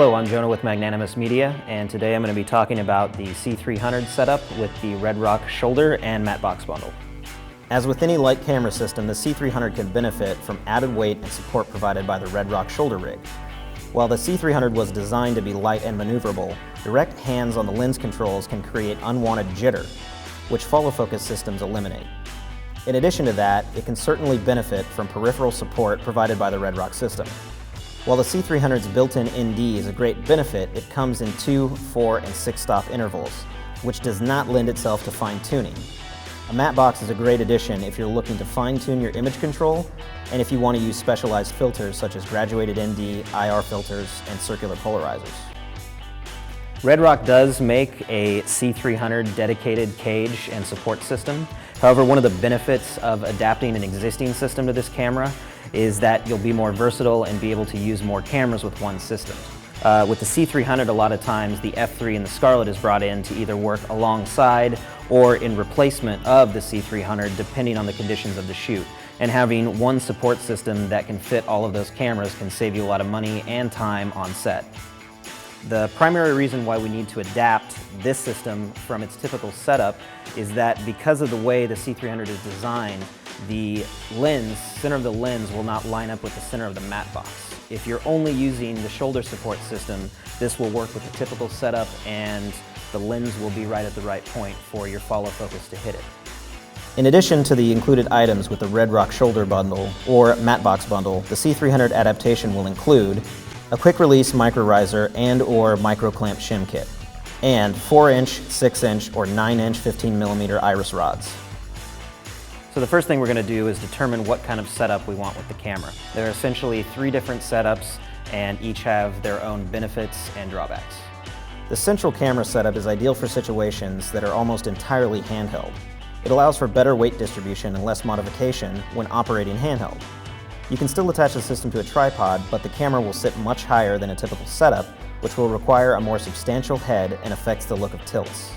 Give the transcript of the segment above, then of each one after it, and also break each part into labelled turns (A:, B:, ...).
A: Hello, I'm Jonah with Magnanimous Media, and today I'm going to be talking about the C300 setup with the Redrock Shoulder and Matte Box bundle. As with any light camera system, the C300 can benefit from added weight and support provided by the Redrock Shoulder Rig. While the C300 was designed to be light and maneuverable, direct hands on the lens controls can create unwanted jitter, which follow focus systems eliminate. In addition to that, it can certainly benefit from peripheral support provided by the Redrock system. While the C300's built-in ND is a great benefit, it comes in 2, 4, and 6-stop intervals, which does not lend itself to fine-tuning. A matte box is a great addition if you're looking to fine-tune your image control and if you want to use specialized filters such as graduated ND, IR filters, and circular polarizers. Redrock does make a C300 dedicated cage and support system. However, one of the benefits of adapting an existing system to this camera is that you'll be more versatile and be able to use more cameras with one system. With the C300, a lot of times the F3 and the SCARLET is brought in to either work alongside or in replacement of the C300 depending on the conditions of the shoot. And having one support system that can fit all of those cameras can save you a lot of money and time on set. The primary reason why we need to adapt this system from its typical setup is that because of the way the C300 is designed, the center of the lens will not line up with the center of the matte box. If you're only using the shoulder support system, this will work with the typical setup and the lens will be right at the right point for your follow focus to hit it. In addition to the included items with the Redrock Shoulder Bundle or Matte Box Bundle, the C300 adaptation will include a quick-release micro riser and/or micro clamp shim kit, and 4-inch, 6-inch, or 9-inch 15mm iris rods. So the first thing we're going to do is determine what kind of setup we want with the camera. There are essentially 3 different setups and each have their own benefits and drawbacks. The central camera setup is ideal for situations that are almost entirely handheld. It allows for better weight distribution and less modification when operating handheld. You can still attach the system to a tripod, but the camera will sit much higher than a typical setup, which will require a more substantial head and affects the look of tilts.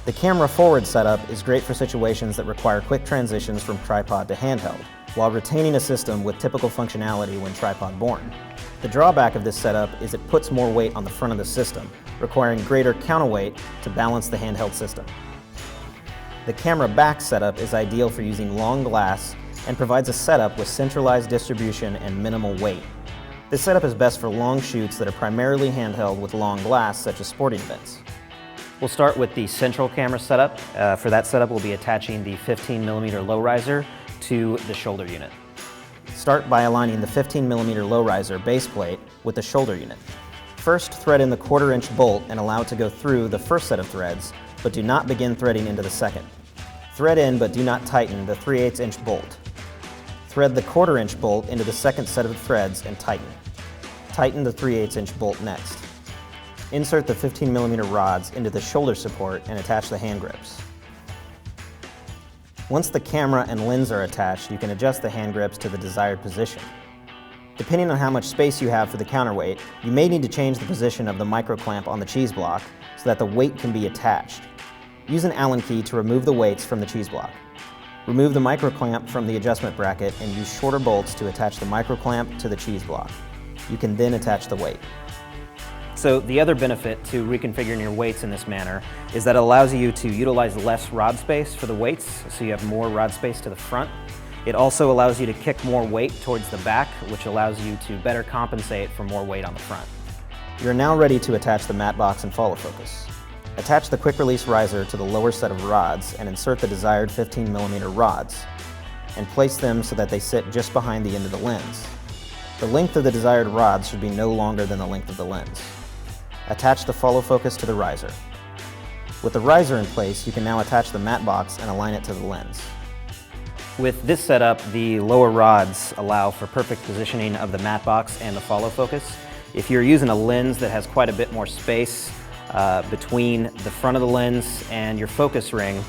A: The camera forward setup is great for situations that require quick transitions from tripod to handheld, while retaining a system with typical functionality when tripod borne. The drawback of this setup is it puts more weight on the front of the system, requiring greater counterweight to balance the handheld system. The camera back setup is ideal for using long glass and provides a setup with centralized distribution and minimal weight. This setup is best for long shoots that are primarily handheld with long glass, such as sporting events. We'll start with the central camera setup. For that setup, we'll be attaching the 15mm low riser to the shoulder unit. Start by aligning the 15mm low riser base plate with the shoulder unit. First, thread in the 1/4-inch bolt and allow it to go through the first set of threads, but do not begin threading into the second. Thread in, but do not tighten, the 3/8-inch bolt. Thread the 1/4-inch bolt into the second set of threads and tighten. Tighten the 3/8-inch bolt next. Insert the 15mm rods into the shoulder support and attach the hand grips. Once the camera and lens are attached, you can adjust the hand grips to the desired position. Depending on how much space you have for the counterweight, you may need to change the position of the micro clamp on the cheese block so that the weight can be attached. Use an Allen key to remove the weights from the cheese block. Remove the micro clamp from the adjustment bracket and use shorter bolts to attach the micro clamp to the cheese block. You can then attach the weight. So the other benefit to reconfiguring your weights in this manner is that it allows you to utilize less rod space for the weights, so you have more rod space to the front. It also allows you to kick more weight towards the back, which allows you to better compensate for more weight on the front. You're now ready to attach the matte box and follow focus. Attach the quick-release riser to the lower set of rods and insert the desired 15mm rods, and place them so that they sit just behind the end of the lens. The length of the desired rods should be no longer than the length of the lens. Attach the follow focus to the riser. With the riser in place, you can now attach the matte box and align it to the lens. With this setup, the lower rods allow for perfect positioning of the matte box and the follow focus. If you're using a lens that has quite a bit more space between the front of the lens and your focus ring,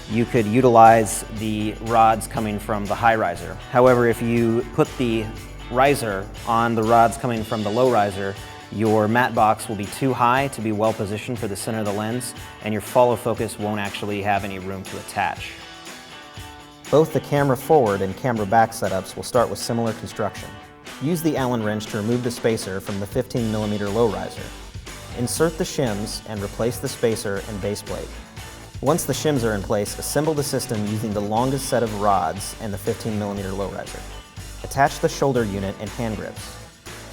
A: you could utilize the rods coming from the high riser. However, if you put the riser on the rods coming from the low riser, your matte box will be too high to be well positioned for the center of the lens, and your follow focus won't actually have any room to attach. Both the camera forward and camera back setups will start with similar construction. Use the Allen wrench to remove the spacer from the 15mm low riser. Insert the shims and replace the spacer and base plate. Once the shims are in place, assemble the system using the longest set of rods and the 15mm low riser. Attach the shoulder unit and hand grips.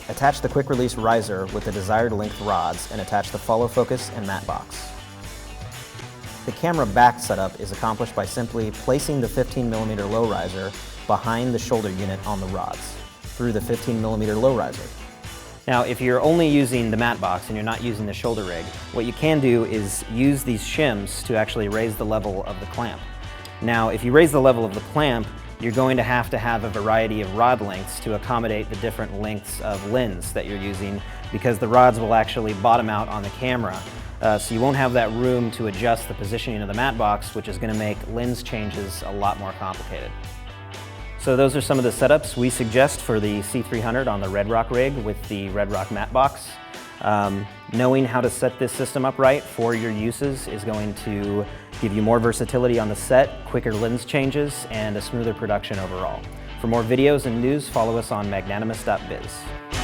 A: Attach the quick release riser with the desired length rods and attach the follow focus and matte box. The camera back setup is accomplished by simply placing the 15mm low riser behind the shoulder unit on the rods through the 15mm low riser. Now, if you're only using the matte box and you're not using the shoulder rig, what you can do is use these shims to actually raise the level of the clamp. Now, if you raise the level of the clamp, you're going to have a variety of rod lengths to accommodate the different lengths of lens that you're using, because the rods will actually bottom out on the camera. So you won't have that room to adjust the positioning of the matte box, which is going to make lens changes a lot more complicated. So those are some of the setups we suggest for the C300 on the Redrock rig with the Redrock matte box. Knowing how to set this system up right for your uses is going to give you more versatility on the set, quicker lens changes, and a smoother production overall. For more videos and news, follow us on magnanimous.biz.